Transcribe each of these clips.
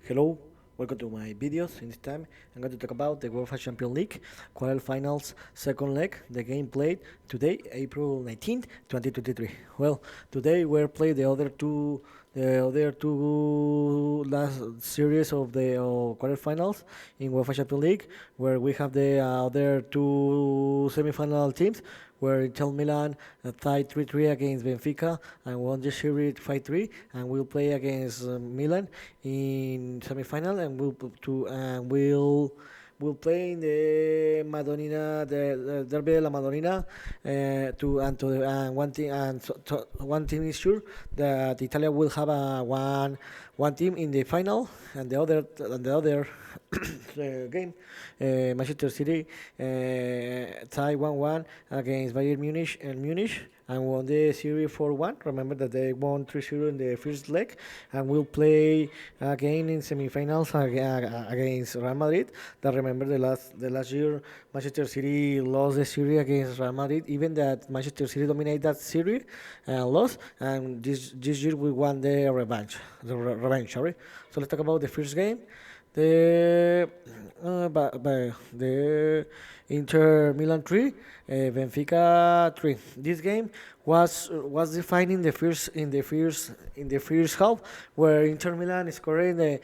Hello, welcome to my videos. In this time, I'm going to talk about the UEFA Champions League quarterfinals second leg. The game played today, April 19th, 2023. Well, today we're playing the other two last series of the quarterfinals in UEFA Champions League, where we have the other two semifinal teams, where Inter Milan tied 3-3 against Benfica and won the series 5-3, and we'll play against Milan in semifinal, and we'll play in the Madonina, the Derby de la Madonina, and one team is sure that Italia will have one team in the final, and the other game, Manchester City tied 1-1 against Bayern Munich and won the series 4-1. Remember that they won 3-0 in the first leg, and will play again in semifinals against Real Madrid. That remember the last year Manchester City lost the series against Real Madrid, even that Manchester City dominated that series and lost, and this year we won the revenge. Sorry. So let's talk about the first game. The Inter Milan 3, Benfica 3. This game was defined in the first half, where Inter Milan scored the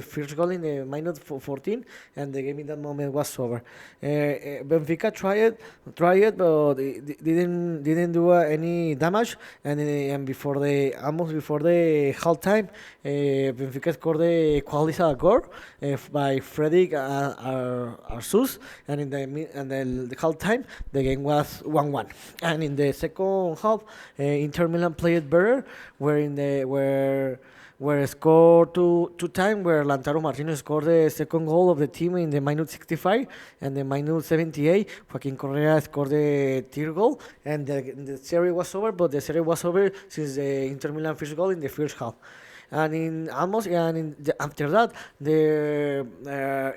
first goal in the minute 14, and the game in that moment was over. Benfica tried, but it didn't do any damage, and almost before the half time, Benfica scored the equalizer goal by Fredrik Arsus, and in the half time the game was 1-1. And in the second half, Inter Milan played better, where scored two time, where Lautaro Martinez scored the second goal of the team in the minute 65, and the minute 78 Joaquin Correa scored the third goal, and the series was over. But the series was over since the Inter Milan first goal in the first half. After that, the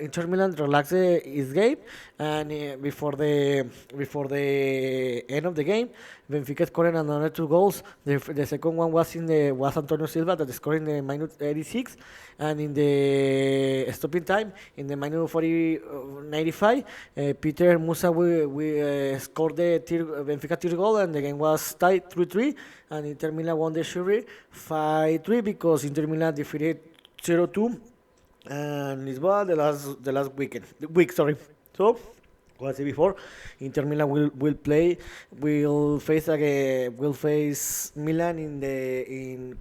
Inter Milan relaxed his game, and before the end of the game, Benfica scored another two goals. The second one was Antonio Silva that scored in the minute 86, and in the stopping time in the minute 95, Peter Musa we scored the Benfica third goal, and the game was tied 3-3, and Inter Milan won the series 5-3 because Inter Milan defeated 0-2 and Lisboa the last week. Sorry. So, what I said before, Inter Milan will face Milan in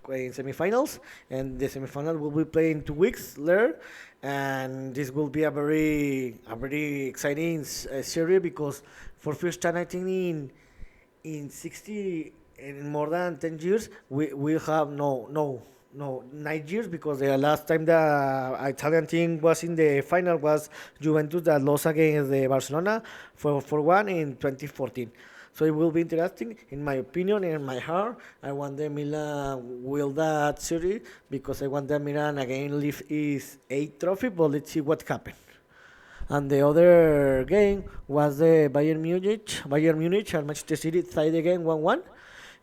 semifinals, and the semifinal will be played in 2 weeks later, and this will be a very exciting series, because for first time I think in 60 in more than 10 years we have no 9 years, because the last time the Italian team was in the final was Juventus, that lost against the Barcelona for 4-1 in 2014. So it will be interesting, in my opinion, in my heart. I want the Milan will that series, because I want the Milan again lift his 8th trophy, but let's see what happens. And the other game was the Bayern Munich and Manchester City tied again 1-1.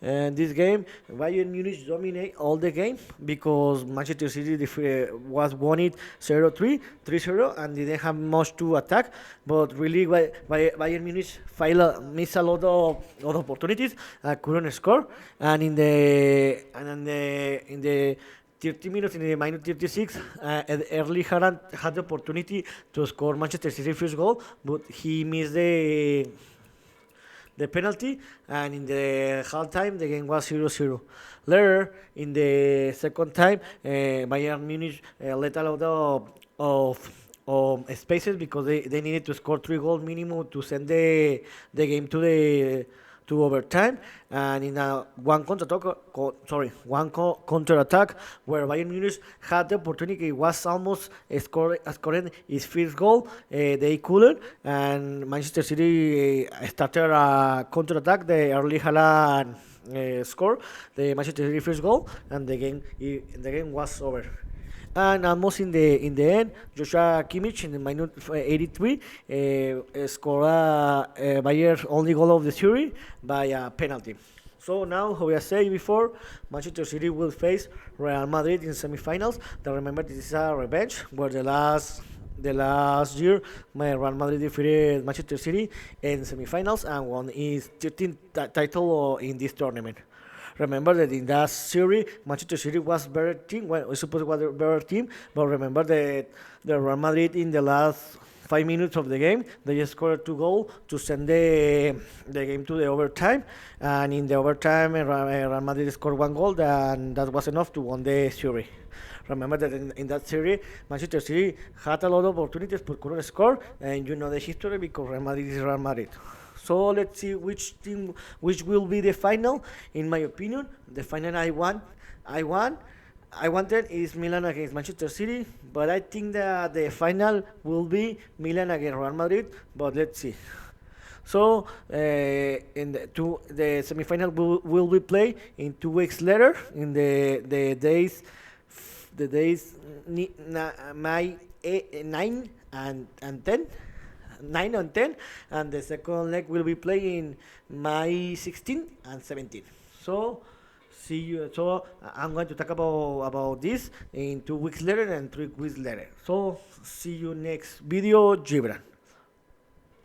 And this game, Bayern Munich dominate all the game, because Manchester City was won it 0-3, 3-0, and didn't have much to attack. But really, Bayern Munich missed a lot of opportunities, couldn't score. And in the 30 minutes, in the minute 36, Erling Haaland had the opportunity to score Manchester City first goal, but he missed the penalty, and in the half time the game was 0-0. Later, in the second time, Bayern Munich let a lot of spaces, because they needed to score 3 goals minimum to send the game to overtime, and in one counter attack, where Bayern Munich had the opportunity, was almost scoring his first goal, they couldn't, and Manchester City started a counter attack. The early Haaland scored the Manchester City first goal, and the game was over. And almost in the end, Joshua Kimmich in the minute 83 scored Bayern's only goal of the series by a penalty. So now, how I say before, Manchester City will face Real Madrid in semifinals. Now remember, this is a revenge where the last year, my Real Madrid defeated Manchester City in semifinals and won his 13th title in this tournament. Remember that in that series, Manchester City was better team. Well, I suppose it was a better team, but remember that the Real Madrid in the last 5 minutes of the game, they just scored 2 goals to send the game to the overtime. And in the overtime, Real Madrid scored 1 goal, and that was enough to win the series. Remember that in that series, Manchester City had a lot of opportunities but couldn't score, and you know the history because Real Madrid is Real Madrid. So let's see which will be the final. In my opinion, the final I want, I wanted is Milan against Manchester City, but I think that the final will be Milan against Real Madrid. But let's see. So the semifinal will be played in 2 weeks later in the days May 9 and 10. 9 and 10, and the second leg will be playing May 16 and 17. So see you. So I'm going to talk about this in 2 weeks later and 3 weeks later. So see you next video, Gibran.